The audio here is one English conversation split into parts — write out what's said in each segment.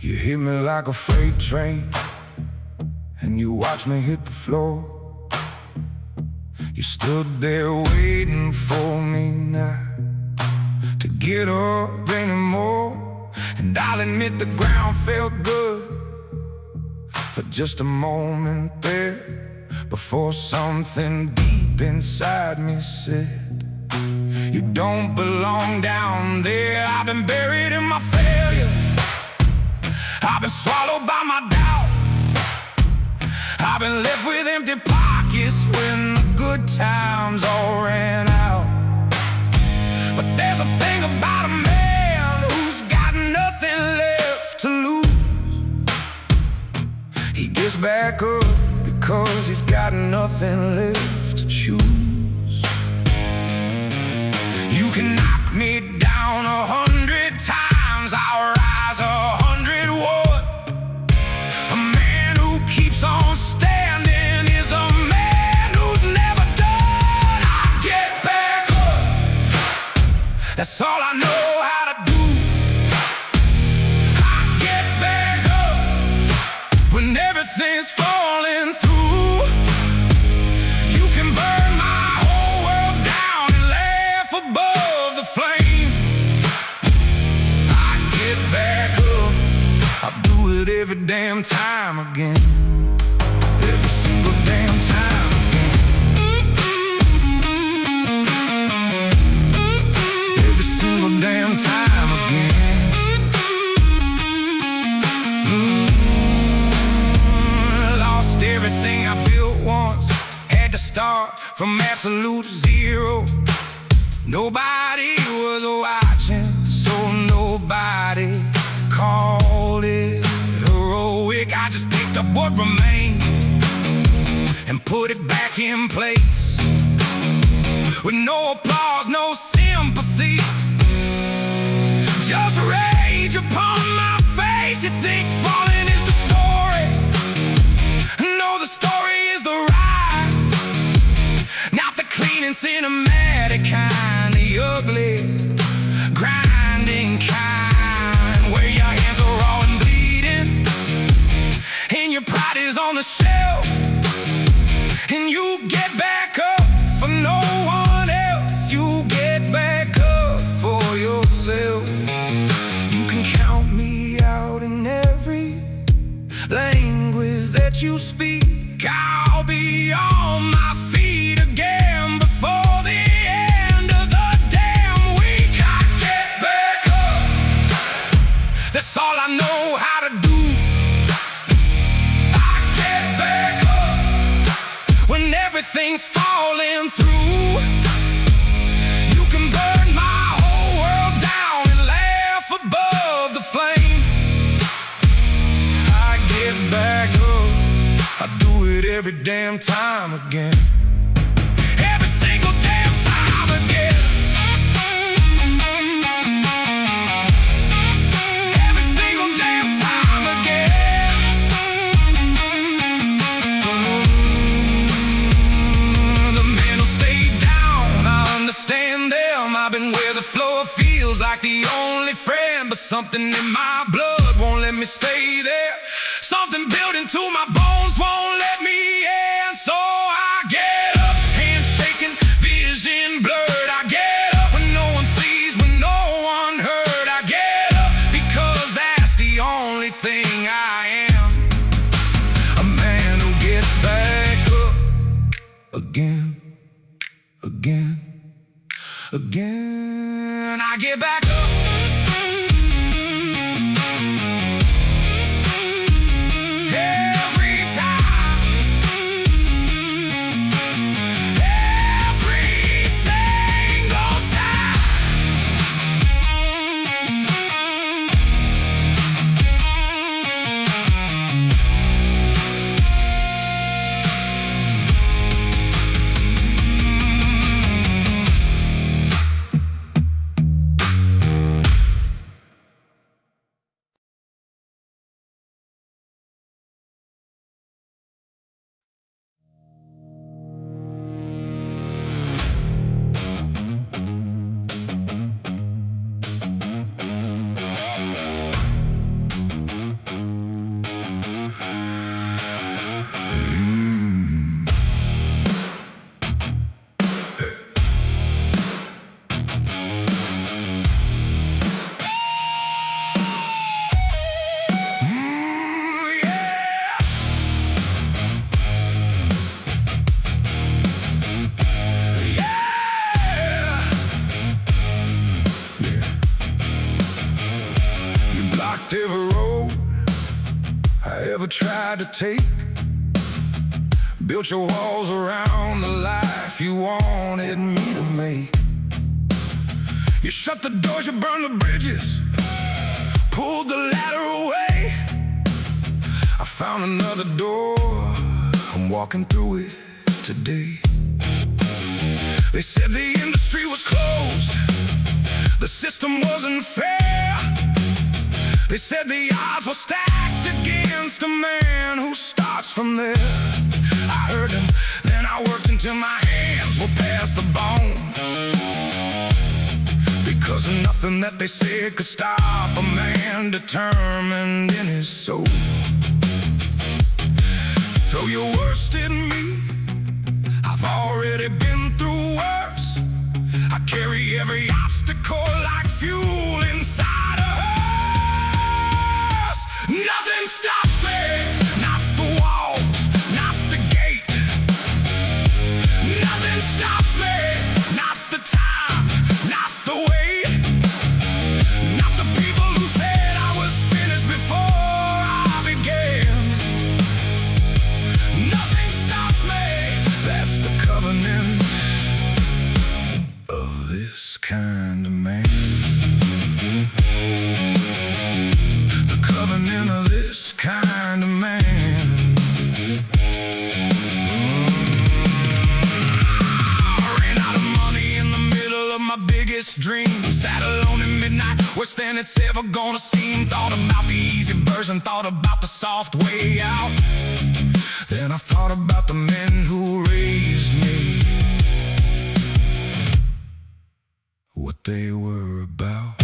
You hit me like a freight train, and you watch me hit the floor. You stood there waiting for me now to get up anymore. And I'll admit the ground felt good for just a moment there, before something deep inside me said, you don't belong down there. I've been buried in my failures, I've been swallowed by my doubt, I've been left with empty pockets when the good times all ran out. But there's a thing about a man who's got nothing left to lose. He gets back up because he's got nothing left to choose. You can knock me down 100 times, I'll rise 101. A man who keeps on standing is a man who's never done. I get back up, that's all I know how to do. I get back up when everything's falling through. You can burn my whole world down and laugh above the flame. I get back up, I'll do it every damn time again. Every single damn time again. Every single damn time again. Lost everything I built once, had to start from absolute zero. Nobody was watching, so nobody called it heroic. I just picked up what remained and put it back in place, with no applause, no sympathy, just rage upon my face. You think falling is the story? No, the story is the rise. Not the clean and cinematic kind, the ugly, grinding kind, where your hands are raw and bleeding, and your pride is on the shelf, and you get back up for no one else. You get back up for yourself. You can count me out in every language that you speak. I'll be on my feet again before the end of the damn week. I get back up, that's all I know how to do. I get back up when everything's falling through. You can burn my whole world down and laugh above the flame. I get back up, I do it every damn time again. Every single damn time again. Every single damn time again. The men will stay down, I understand them. I've been where the floor feels like the only friend, but something in my blood won't let me stay there. Something built into my bones won't let me in, so I get Every road I ever tried to take, built your walls around the life you wanted me to make. You shut the doors, you burned the bridges, pulled the ladder away. I found another door, I'm walking through it today. They said the industry was closed, the system wasn't fair. They said the odds were stacked against a man who starts from there. I heard them, then I worked until my hands were past the bone, because nothing that they said could stop a man determined in his soul. Throw your worst in me, I've already been through worse. I carry every obstacle like fuel inside a hearse. Nothing stops me, not the walls, not the gate. Nothing stops me, not the time, not the wait. Not the people who said I was finished before I began. Nothing stops me, that's the covenant of this kind of man. The covenant of this kind of man. I ran out of money in the middle of my biggest dream. Sat alone in midnight, worse than it's ever gonna seem. Thought about the easy version, thought about the soft way out. Then I thought about the men who raised me, what they were about.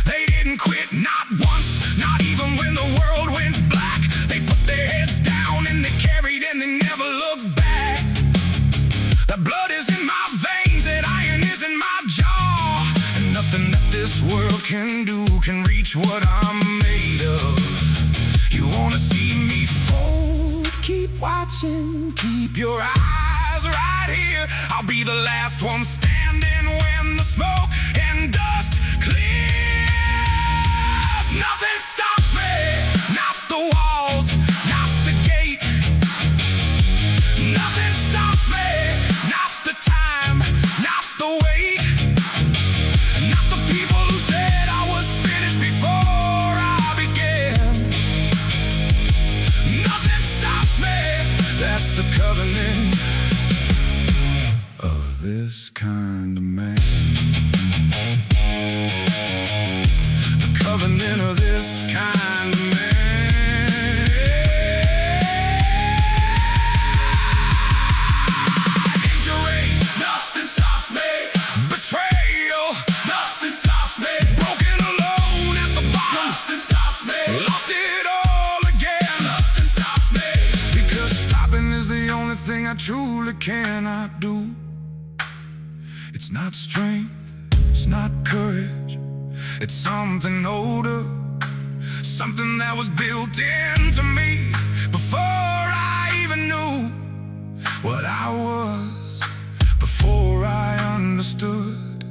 They didn't quit, not once, not even when the world went black. They put their heads down and they carried and they never looked back. The blood is in my veins, that iron is in my jaw, and nothing that this world can do can reach what I'm made of. You wanna see me fold? Keep watching, keep your eyes right here. I'll be the last one standing when the smoke and dust clears. Nothing stops me, not the walls, not the gate. Nothing stops me, not the time, not the wait. Not the people who said I was finished before I began. Nothing stops me, that's the covenant of this kind of man. The covenant of this kind of man. Injury, nothing stops me. Betrayal, nothing stops me. Broken alone at the bottom, nothing stops me. Lost it all again, nothing stops me. Because stopping is the only thing I truly cannot do. It's not strength, it's not courage, it's something older, something that was built into me before I even knew what I was, before I understood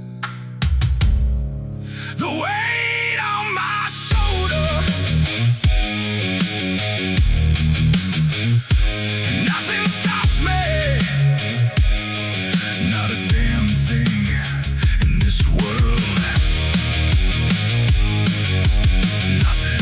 the weight on my shoulder. Nothing stops me, not a damn thing in this world. Nothing.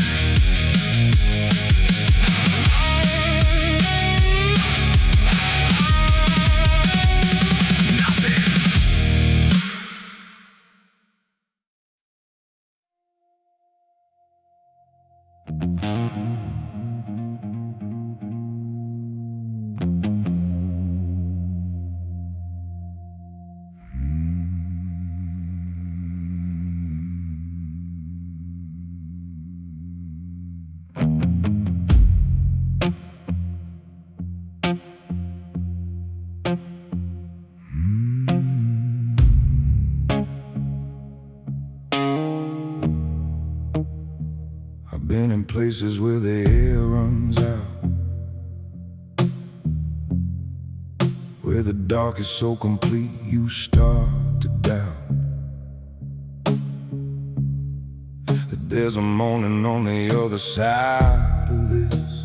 I've been in places where the air runs out, where the dark is so complete you start to doubt that there's a morning on the other side of this,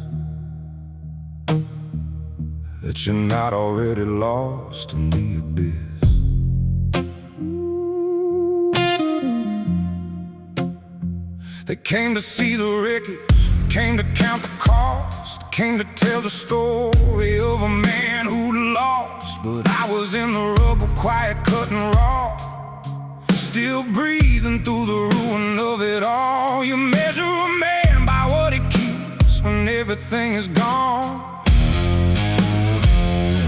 that you're not already lost in the abyss. They came to see the wreckage, came to count the cost, came to tell the story of a man who lost. But I was in the rubble, quiet, cut and raw, still breathing through the ruin of it all. You measure a man by what he keeps when everything is gone.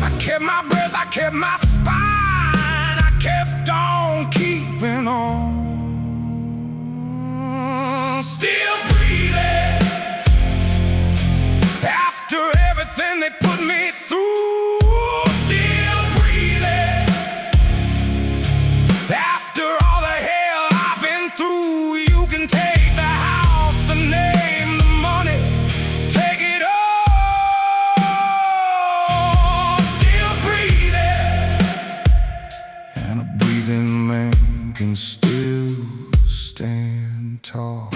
I kept my breath, I kept my spine, I kept on keeping on. Still breathing after everything they put me through. Still breathing after all the hell I've been through. You can take the house, the name, the money, take it all. Still breathing, and a breathing man can still stand tall.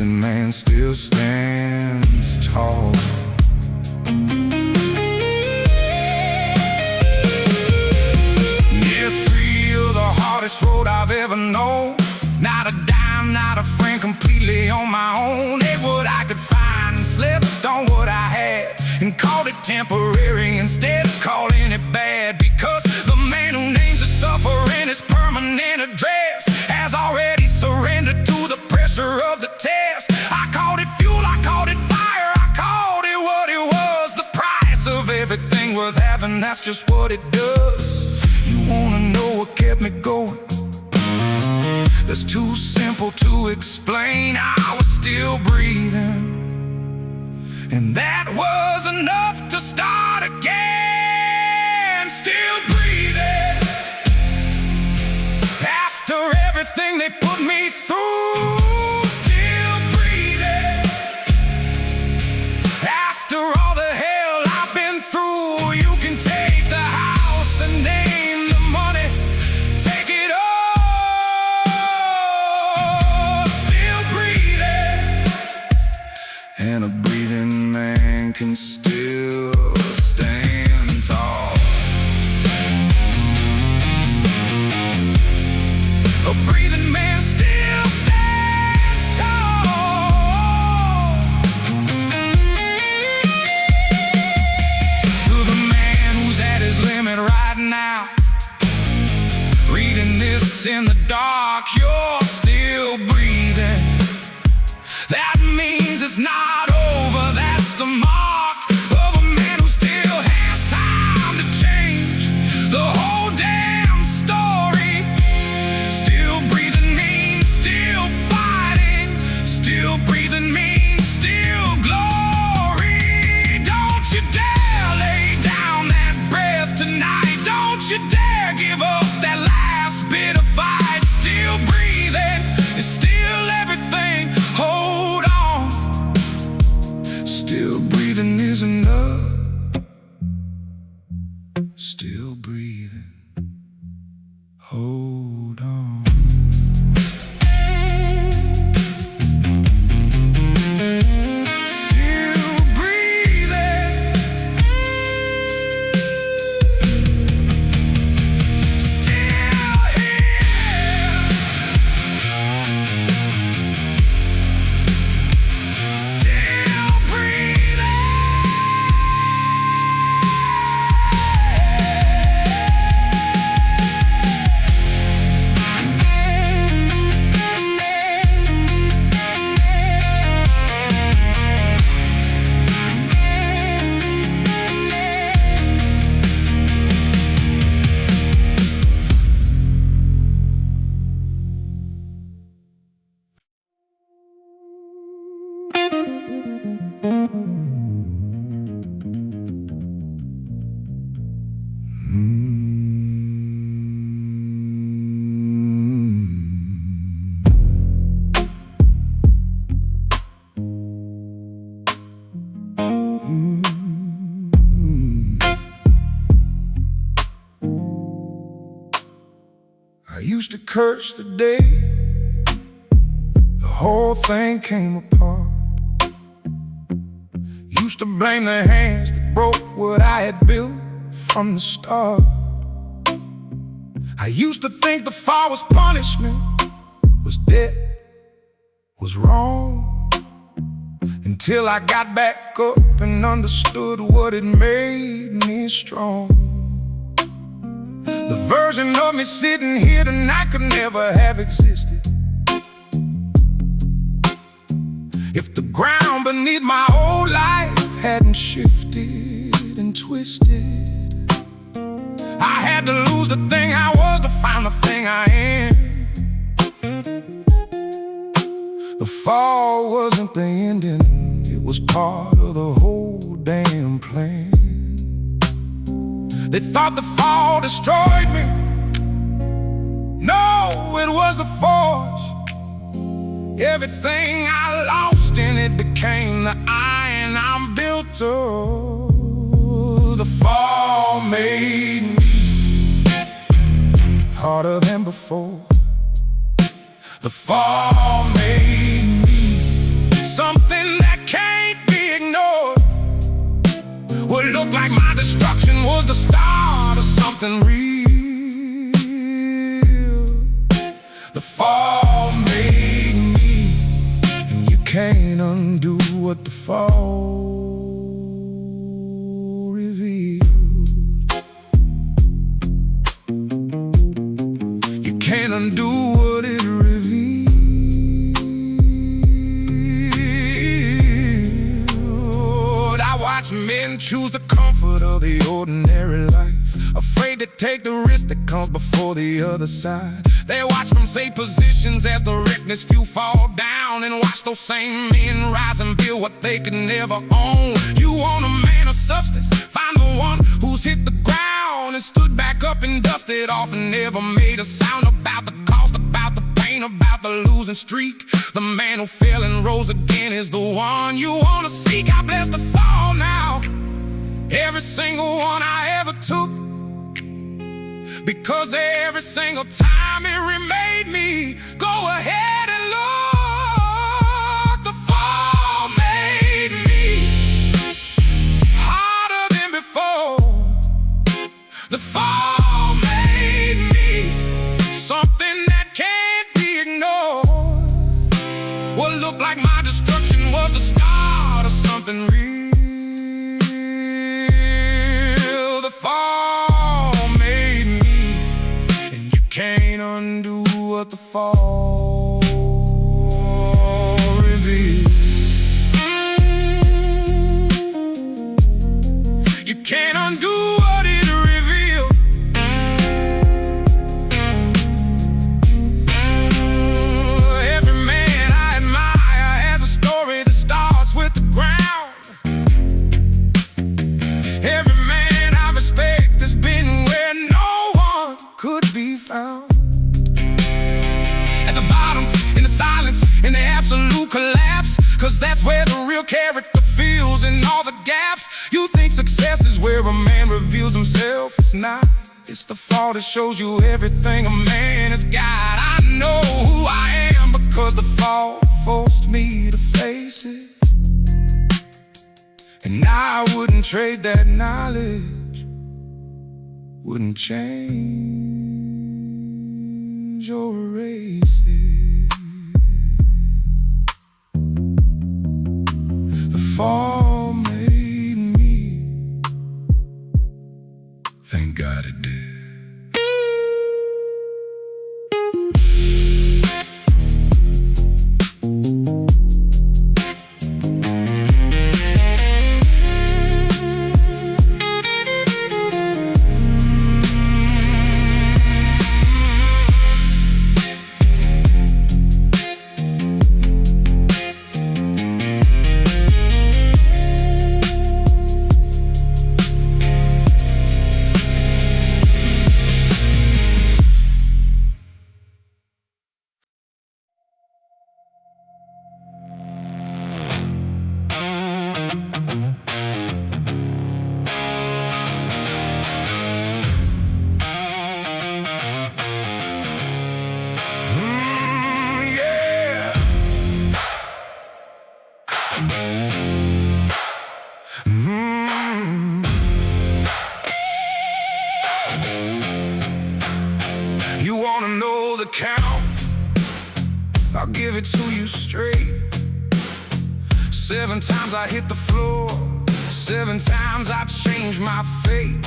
Man still stands tall. Yeah, free of the hardest road I've ever known. Not a dime, not a friend, completely on my own. Ate what I could find and slept on what I had, and called it temporary instead of calling it bad. Because the man who names the suffering his permanent address has already surrendered to the pressure of the test. I called it fuel, I called it fire, I called it what it was. The price of everything worth having, that's just what it does. You wanna know what kept me going? That's too simple to explain. I was still breathing, and that was enough to start again. Still breathing after everything they put me through. Still breathing after all the hell I've been through. You can take the house, the name, the money, take it all. Still breathing, and a breathing man can still stand tall. A breathing man still stands tall. To the man who's at his limit right now, reading this in the dark, you're still breathing. That means it's not over, that's the mark of a man who still has time to change the whole damn story. Still breathing means still fighting, still breathing means still glory. Don't you dare lay down that breath tonight, don't you dare give up that last bit of fight. Still breathing is still everything, hold on. used to curse the day the whole thing came apart. Used to blame the hands that broke what I had built from the start. I used to think the fall was punishment, was debt, was wrong, until I got back up and understood what had made me strong. The version of me sitting here tonight could never have existed if the ground beneath my whole life hadn't shifted and twisted. I had to lose the thing I was to find the thing I am. The fall wasn't the ending, it was part of the whole damn plan. They thought the fall destroyed me. No, it was the force. Everything I lost in it became the iron I'm built of. The fall made me harder than before. The fall made me something that can't be ignored. What looked like my destruction was the start of something real. The fall made me, and you can't undo what the fall revealed. You can't undo what it revealed. I watch men choose the comfort of the ordinary life, afraid to take the risk that comes before the other side. They watch from safe positions as the reckless few fall down, and watch those same men rise and build what they could never own. You want a man of substance, find the one who's hit the ground and stood back up and dusted off and never made a sound about the cost, about the pain, about the losing streak. The man who fell and rose again is the one you want to seek. I bless the fall now, every single one I ever took, because every single time it remade me. Go ahead and look. The fall made me harder than before. The fall made me something that can't be ignored. What looked like my destruction was the start of something real. The fall made me, and you can't undo what the fall revealed. You can't undo what it revealed. Every man I admire has a story that starts with the ground. Every man I respect has been where no one could be found. At the bottom, in the silence, in the absolute collapse, 'cause that's where the real character feels, in all the gaps. You think success is where a man reveals himself. It's not. It's the fall that shows you everything a man has got. I know who I am because the fall forced me to face it, and I wouldn't trade that knowledge. Wouldn't change or erase it. The fall made me. Thank God it did. the count, I'll give it to you straight. 7 times I hit the floor, 7 times I changed my fate.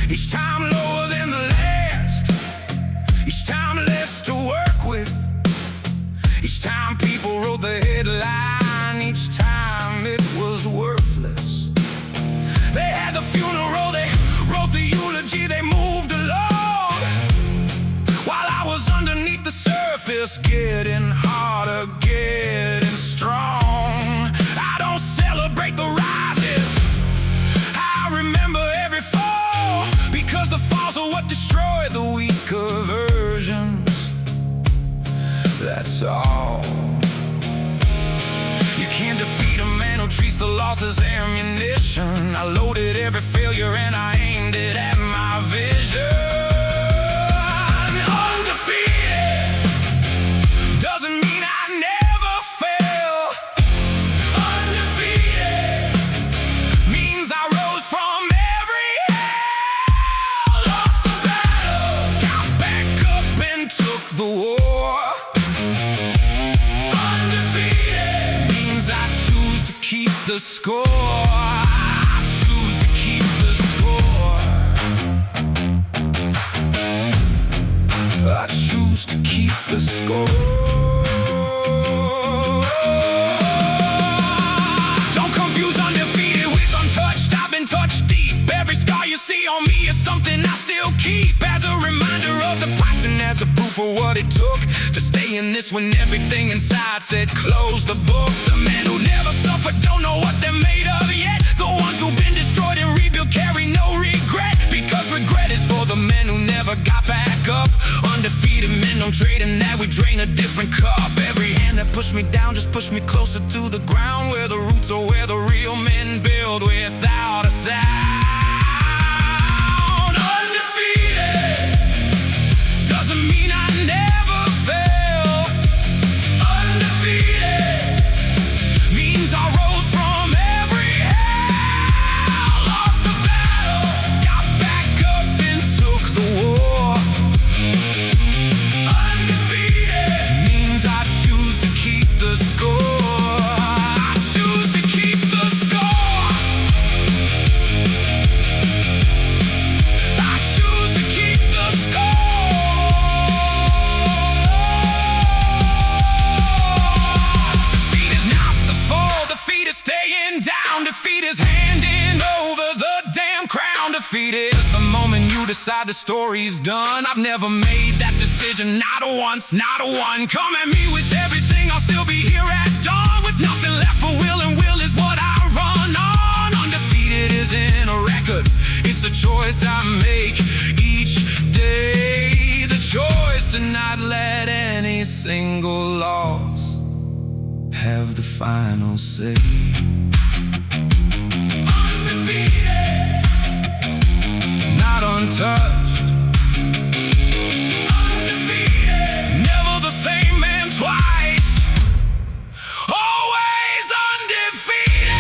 Each time lower than the last, each time less to work with. Each time people wrote the headline, each time it was worthless. They had the funeral, they wrote the eulogy, they moved along, while I was underneath the surface, getting harder, getting strong. I don't celebrate the rises, I remember every fall, because the falls are what destroy the weaker versions. That's all. You can't defeat a man who treats the loss as ammunition. I loaded every failure and I aimed it at my vision. Undefeated doesn't mean I never fail. Undefeated means I rose from every hell. Lost the battle, got back up and took the war. The score, I choose to keep the score. I choose to keep the score. Don't confuse undefeated with untouched. I've been touched deep. Every scar you see on me is something I still keep, as a reminder of the price and as a proof of what it took to stay in this when everything inside said close the book. The man who never suffered don't know what they're made of yet. The ones who've been destroyed and rebuilt carry no regret, because regret is for the men who never got back up. Undefeated men don't trade, in that we drain a different cup. Every hand that pushed me down just pushed me closer to the ground, where the roots are where the real men build without a sound. Undefeated doesn't mean I never fail. Undefeated means I rose from every hell. Lost the battle, got back up and took the war. Undefeated means I choose to keep the score. I choose to keep the score. I choose to keep the score. Defeat is not the fall, defeat is staying down. Defeat is handing over the damn crown. Defeat is the moment you decide the story's done. I've never made that decision, not once, not a one. Come at me with everything, I'll still be here at dawn, with nothing left but will, and will is what I run on. Undefeated isn't a record, it's a choice I make each day. The choice to not let any single loss have the final say. Undefeated, not untouched. Undefeated, never the same man twice. Always undefeated.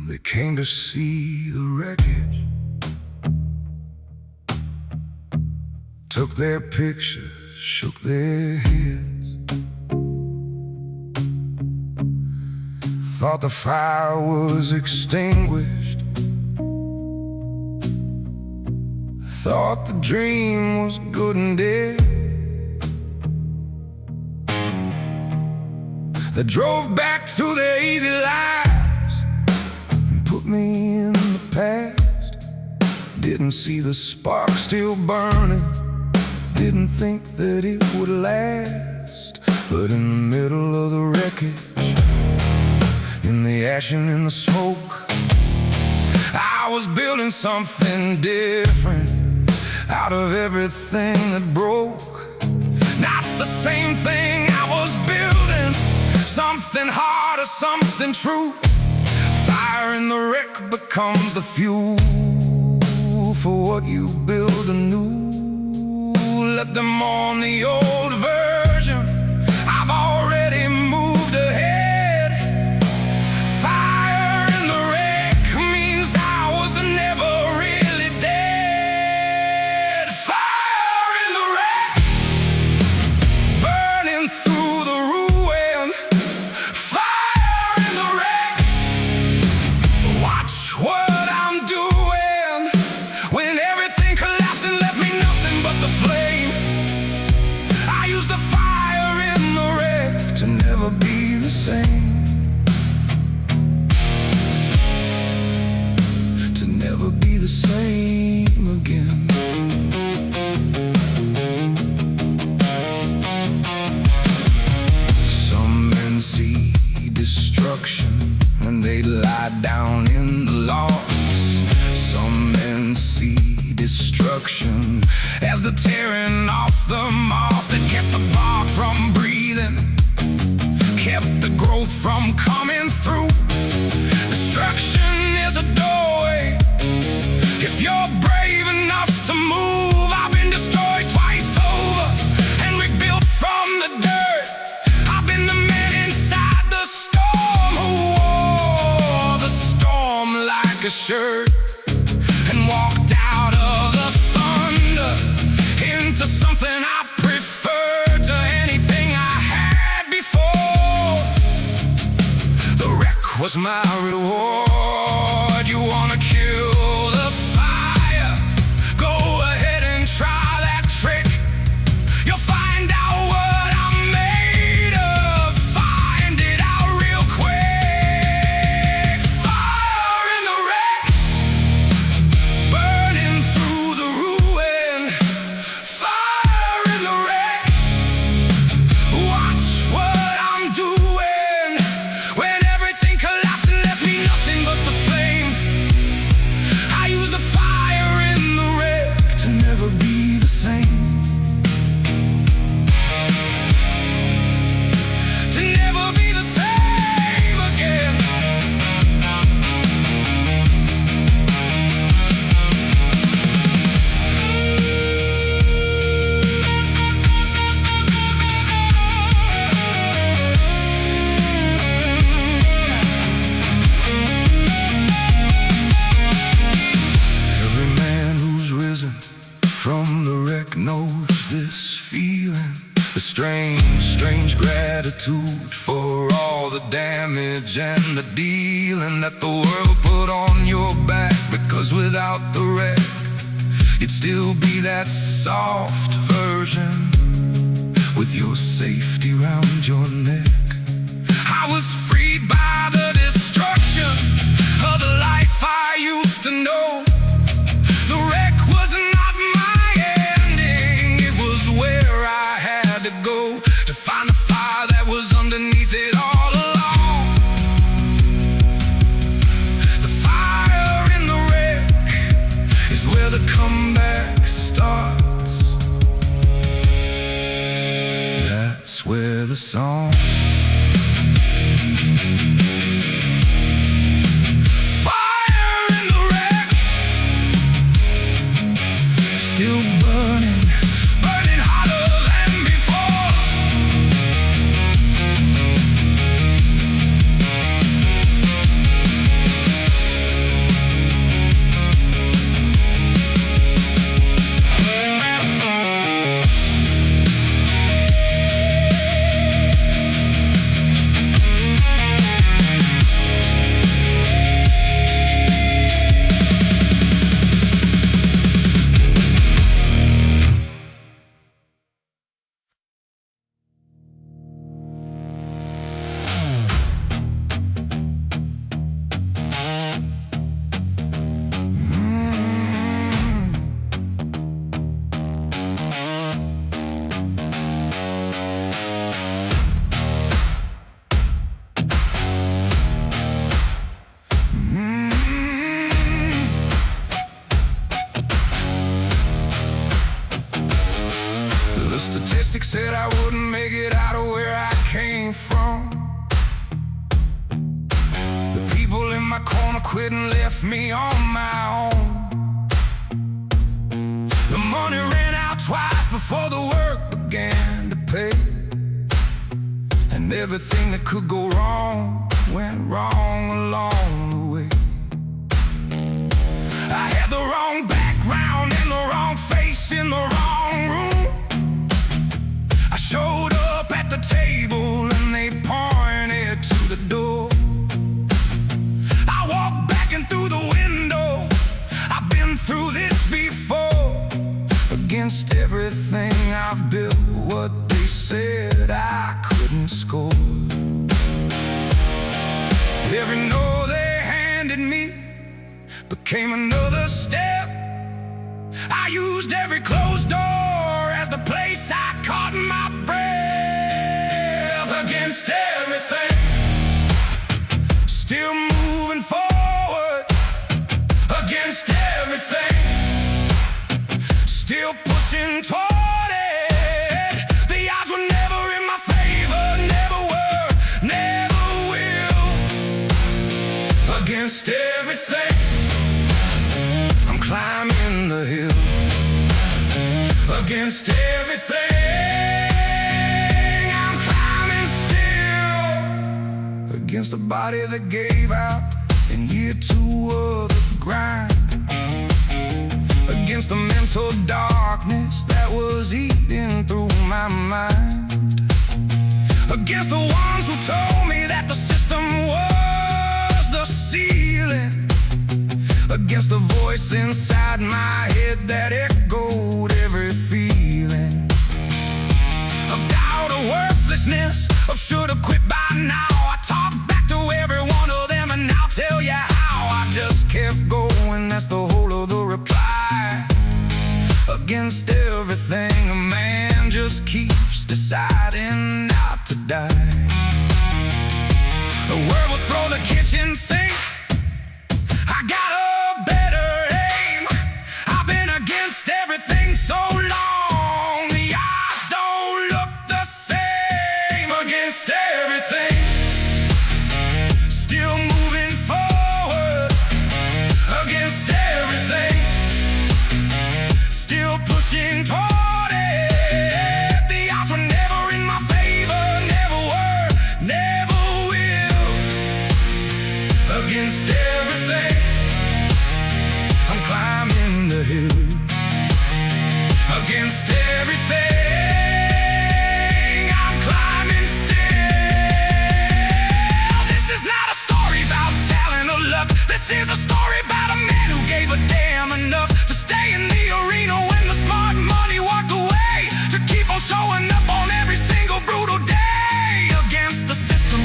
They came to see the wreckage, took their pictures, shook their heads, thought the fire was extinguished, thought the dream was good and dead. They drove back to their easy lives and put me in the past. Didn't see the spark still burning, didn't think that it would last. But in the middle of the wreckage, in the ash and in the smoke, I was building something different out of everything that broke. true. Fire in the wreck becomes the fuel for what you build anew. Let them on the old version, I've already moved ahead. Fire in the wreck means I was never really dead. Fire in the wreck, burning through the ruin. Fire in the wreck, watch what I'm doing. When everything collapsed and left me nothing but the flame, I used the fire in the wreck to never be the same. To never be the same again. Some men see destruction and they lie down in the loss. Some men see destruction as the tearing off the moss that kept the bark from breathing, kept the growth from coming through. Destruction is a doorway if you're brave enough to move. I've been destroyed twice over and rebuilt from the dirt. I've been the man inside the storm who wore the storm like a shirt and walked out of the thunder into something I prefer to anything I had before. The wreck was my reward. You wanna kill the fire? Go ahead and try that trick. You'll find out what I'm made of. Find it out real quick. Fire in the wreck, burning through the ruin. Fire in the wreck, watch what I'm doing. When everything collapsed and left me nothing but the flame, I use the fire in the wreck to never be the same. To never be the same again. Every man who's risen from the wreck knows this feeling. The strange gratitude for all the damage and the dealing that the world put on your back. Because without the wreck, you'd still be that soft version with your safety round your neck. I was freed by the destruction of the life I used to know. The wreck was not my ending, it was where I had to go to find the fire that was underneath it all along. The fire in the wreck is where the comeback starts. That's where the song. Fire in the wreck, still burning, burning hotter than before. Statistics said I wouldn't make it out of where I came from. my corner, quit and left me on my own. The money ran out twice before the work began to pay, and everything that could go wrong went wrong along the way. I had the wrong background and the wrong face in the wrong room. I showed up at the table and they pointed to the door. I walked back in through the window. I've been through this before. Against everything I've built, what they said I couldn't score. Every no they handed me became another step. I used every closed door as the place I caught my breath. Against everything, still moving forward. Against everything, still pushing toward it. The odds were never in my favor, never were, never will. Against everything, I'm climbing the hill. Against everything, I'm climbing still. Against a body that gave out in year 2 of the grind. Against the mental darkness that was eating through my mind. Against the ones who told me that the system was the ceiling. Against the voice inside my head that echoed every feeling of doubt, of worthlessness, of should've quit by now. I talked back to every one of them and I'll tell you how I just kept going. That's the whole of the reply. Against everything, a man just keeps deciding not to die. The world will throw the kitchen sink. I got a better aim. I've been against everything so long, the odds don't look the same. Against everything, still moving forward. Against everything, still pushing toward it. The odds were never in my favor, never were, never will. Against everything, I'm climbing the hill. Against everything, I'm climbing still. This is not a story about talent or luck. This is a story about a man who gave a damn enough to stay in the arena when the smart money walked away, to keep on showing up on every single brutal day. Against the system,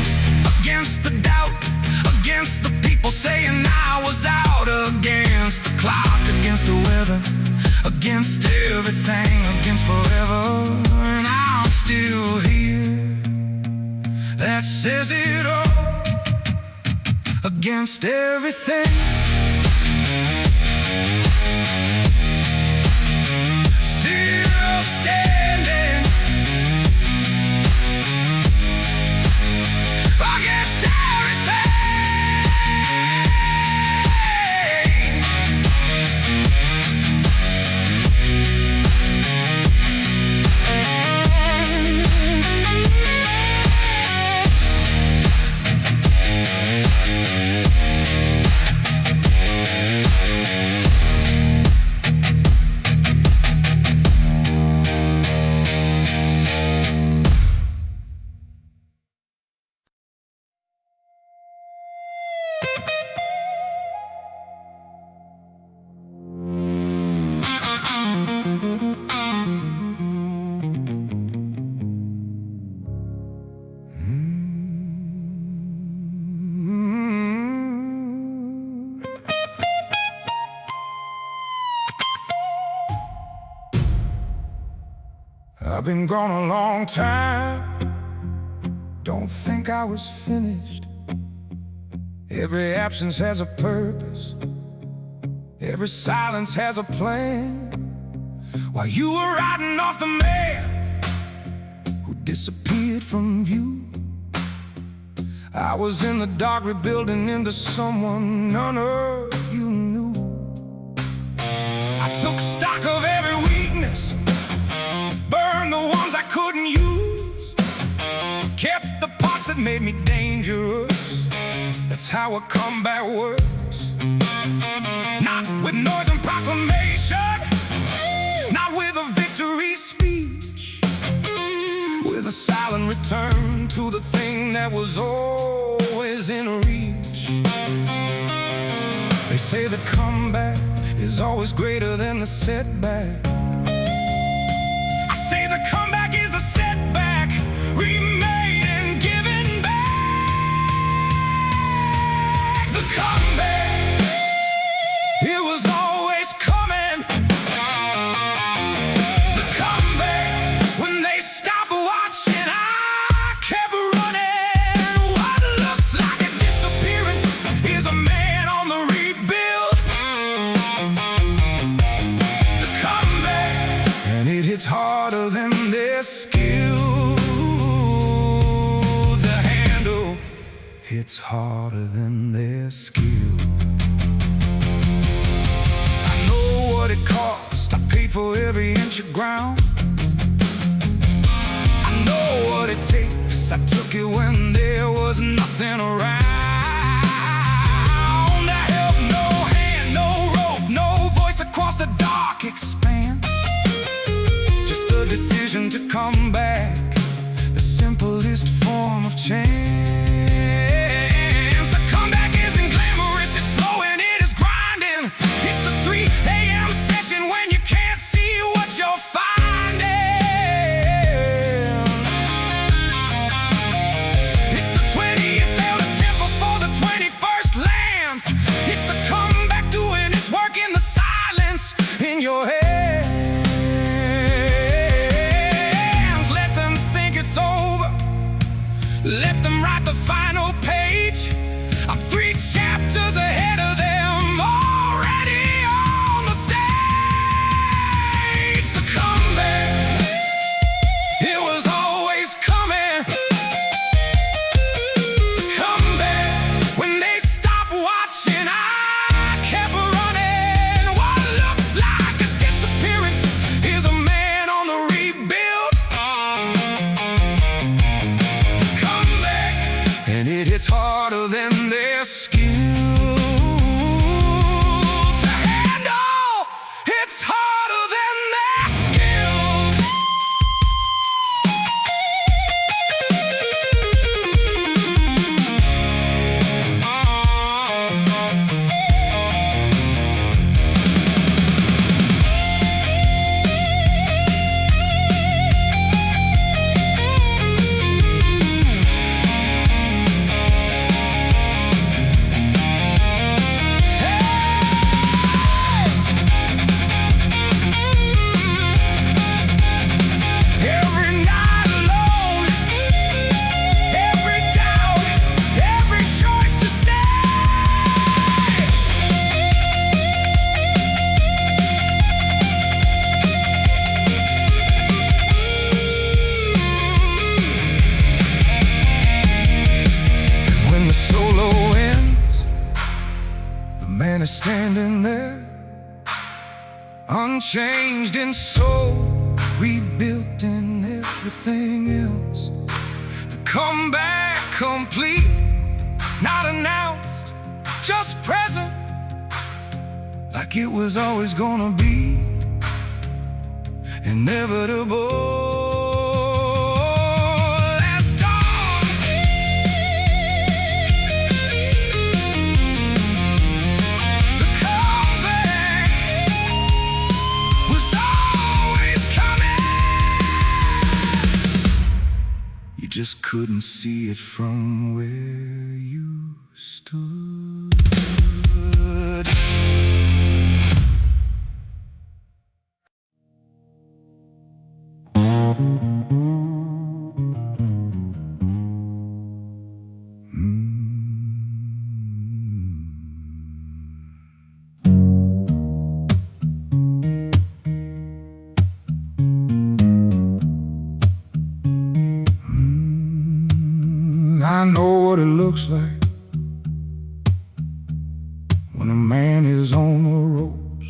against the doubt, against the people saying I was out. Against the clock, against the weather, against everything, against forever. And I'm still here. That says it all. Against everything, still standing. Against everything. I've been gone a long time. Don't think I was finished. Every absence has a purpose. Every silence has a plan. While you were riding off the man who disappeared from view, I was in the dark, rebuilding into someone none of you knew. I took stock of every weakness, burned the ones I couldn't use, kept the parts that made me dangerous. That's how a comeback works. Not with noise and proclamation, not with a victory speech, with a silent return to the thing that was always in reach. They say the comeback is always greater than the setback. I say the comeback is the setback, remade and given back. The comeback, it was always coming. The comeback, when they stopped watching, I kept running. What looks like a disappearance is a man on the rebuild. The comeback, and it hits harder than their skill to handle. It's harder than their skill. I know what it cost. I paid for every inch of ground. I know what it takes. I took it when there was nothing around. To help, no hand, no rope, no voice across the dark expanse. Just the decision to come back, the simplest form of chance. The comeback isn't glamorous, it's slow and it is grinding. It's the 3 a.m. session when you can't see what you're finding. It's the 20th failed attempt before the 21st lands. It's the comeback doing its work in the silence in your head. Let them think it's over, let them write the final page. I'm 3 chapters ahead of them, already on the stage. The comeback, it was always coming. The comeback, when they stopped watching, I kept running. What looks like a disappearance is a man on the rebuild. Comeback, and it hits harder than their skill to handle. It's harder than their skill. Every night alone, every doubt, every choice to stay. When the solo ends, the man is standing there, unchanged in soul, rebuilt in everything else. The comeback complete, not announced, just present, like it was always gonna be inevitable. As dawn, the comeback was always coming. You just couldn't see it from where you stood. I know what it looks like when a man is on the ropes.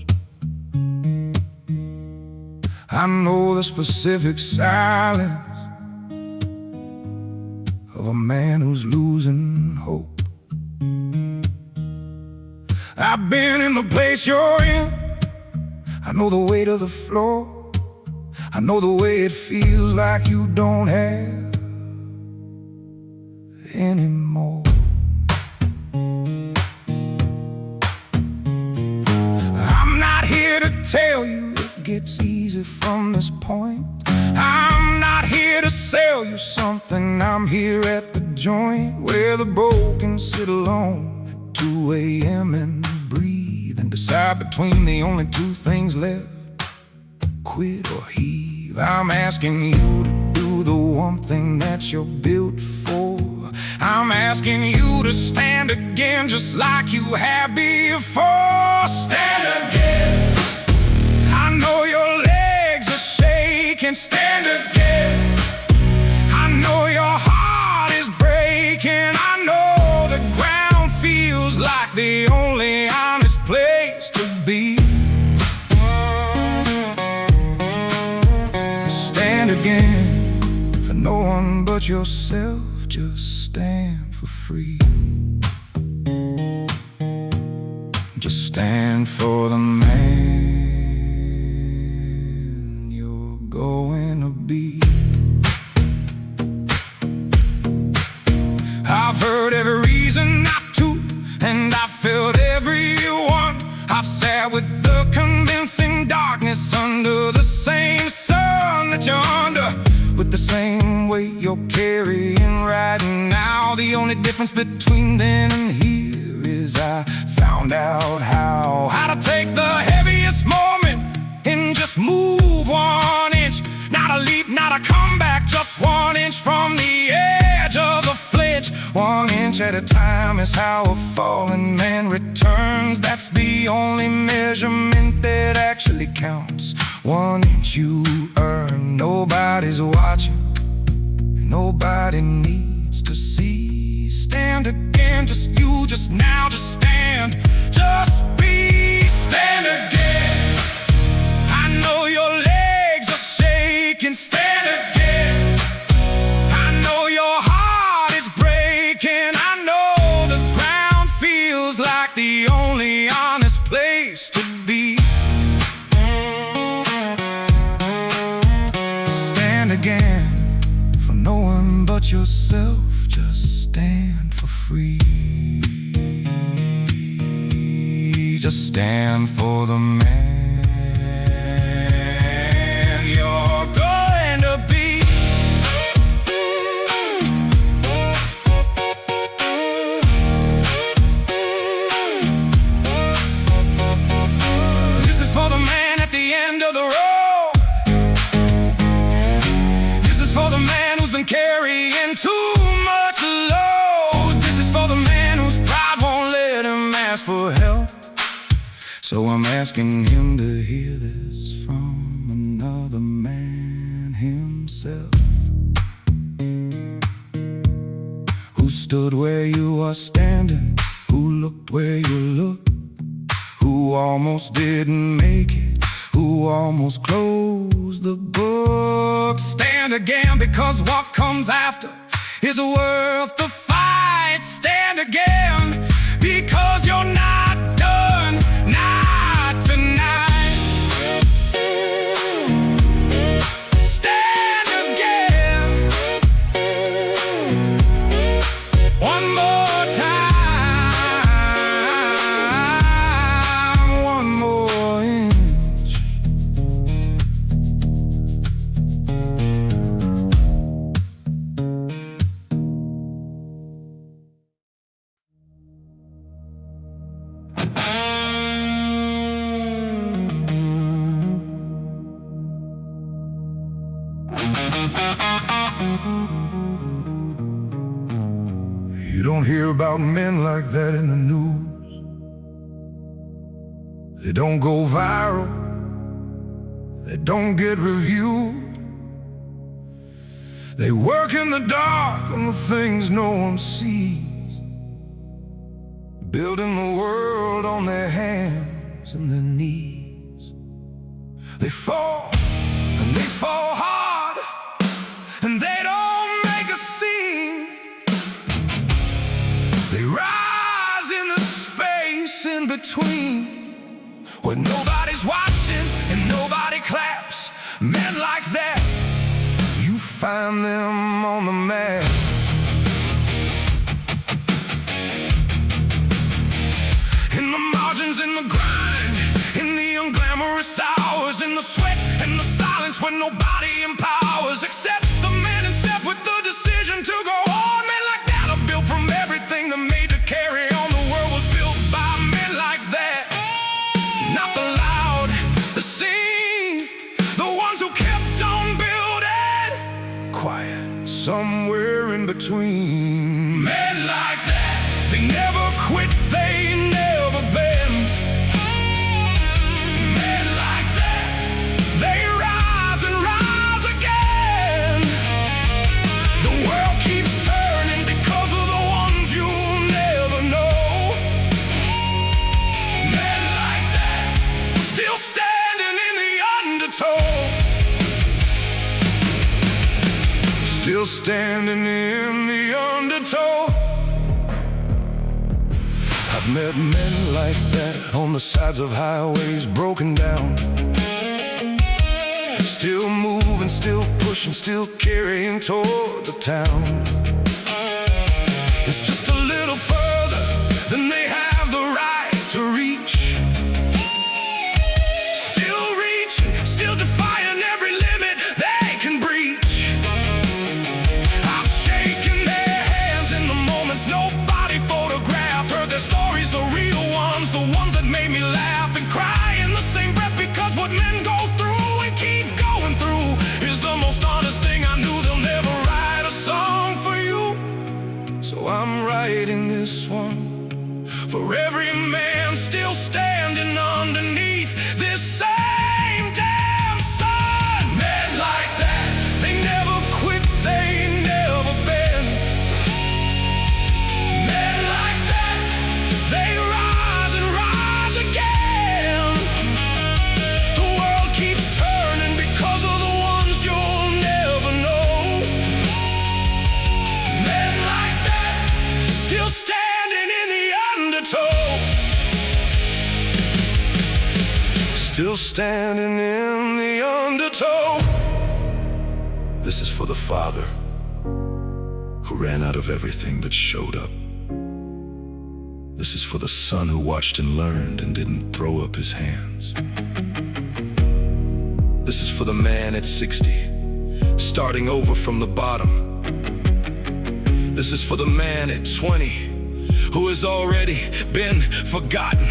I know the specific silence of a man who's losing hope. I've been in the place you're in. I know the weight of the floor. I know the way it feels like you don't have anymore. I'm not here to tell you it gets easy from this point. I'm not here to sell you something. I'm here at the joint where the broken sit alone at 2 a.m. and breathe and decide between the only two things left: quit or heave. I'm asking you to do the one thing that you're built for. I'm asking you to stand again just like you have before. Stand again. I know your legs are shaking. Stand again. I know your heart is breaking. I know the ground feels like the only honest place to be. Stand again for no one but yourself. Just stand for free. Just stand for the man you're going to be. I've heard every reason not to, and I've felt every one. I've sat with the convincing darkness under the same sun that you're under, with the same weight you're carrying right now. The only difference between then and here is I found out how to take the heaviest moment and just move 1 inch. Not a leap, not a comeback, just 1 inch from the edge of the flinch. 1 inch at a time is how a fallen man returns. That's the only measurement that actually counts. 1 inch you earn. Nobody's watching, nobody needs to see. Stand again, just you, just now, just stand, just be. Stand again. I know your legs are shaking. Stand again. I know your heart is breaking. I know the ground feels like the only honest place to be. Stand again for no one but yourself. Just stand for free. Just stand for the man you're going to be. This is for the man at the end of the road. This is for the man who's been carrying too much load. This is for the man whose pride won't let him ask for help. So I'm asking him to hear this from another man himself, who stood where you are standing, who looked where you look, who almost didn't make it, who almost closed the book. Stand again, because what comes after is worth the fight. Stand again, because you're not done, not tonight. Stand again, one more time, one more inch. You don't hear about men like that in the news. They don't go viral. They don't get reviewed. They work in the dark on the things no one sees, building the world on their hands and their knees. They fall, and they fall hard, and they don't make a scene. They rise in the space in between, where nobody's watching and nobody claps. Men like that, you find them on the map. In the margins, in the grind, in the unglamorous hours, in the sweat and the silence when nobody empowers except the man himself with the decision to go on. Men like that are built from everything they're made to carry on. The world was built by men like that, not the loud, the seen, the ones who kept on building quiet, somewhere in between. Men like that, they never quit, they never bend. Men like that, they rise and rise again. The world keeps turning because of the ones you'll never know. Men like that, still standing in the undertow. Still standing in the undertow. I've met men like that on the sides of highways broken down, still moving, still pushing, still carrying toward the town. It's just a little further than they have the right to reach. Still reaching, still defying every limit they can breach. I've shaken their hands in the moments nobody photographed, heard their stories, the real ones, the ones that made me laugh and cry in the same breath, because what men go through and keep going through is the most honest thing I knew. They'll never write a song for you, so I'm writing this one for every man still standing underneath this same damn sun. Men like that, they never quit, they never bend. Men like that, they rise and rise again. The world keeps turning because of the ones you'll never know. Men like that, still standing in the undertow. Still standing in the undertow. This is for the father who ran out of everything but showed up. This is for the son who watched and learned and didn't throw up his hands. This is for the man at 60, starting over from the bottom. This is for the man at 20, who has already been forgotten.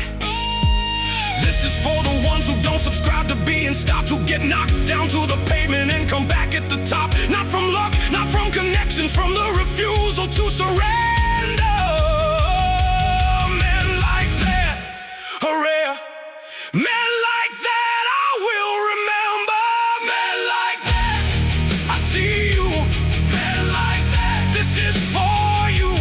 This is for the ones who don't subscribe to being stopped, who get knocked down to the pavement and come back at the top. Not from luck, not from connections, from the refusal to surrender. Men like that are rare. Men like that I will remember. Men like that, I see you. Men like that, this is for you.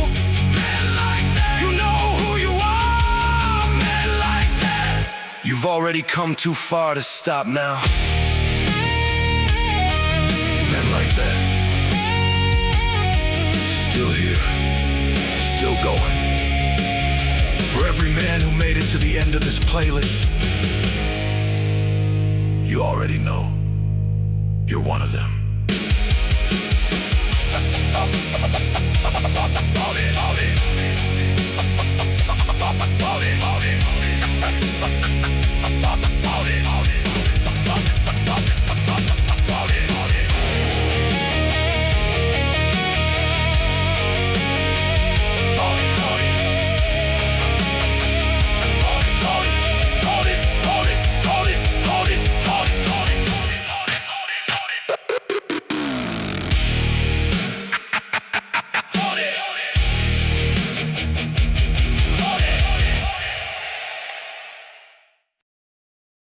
Men like that, you know who you are. Men like that, you've already come too far to stop now. Men like that, still here, still going. For every man who made it to the end of this playlist, you already know you're one of them. All in, all in.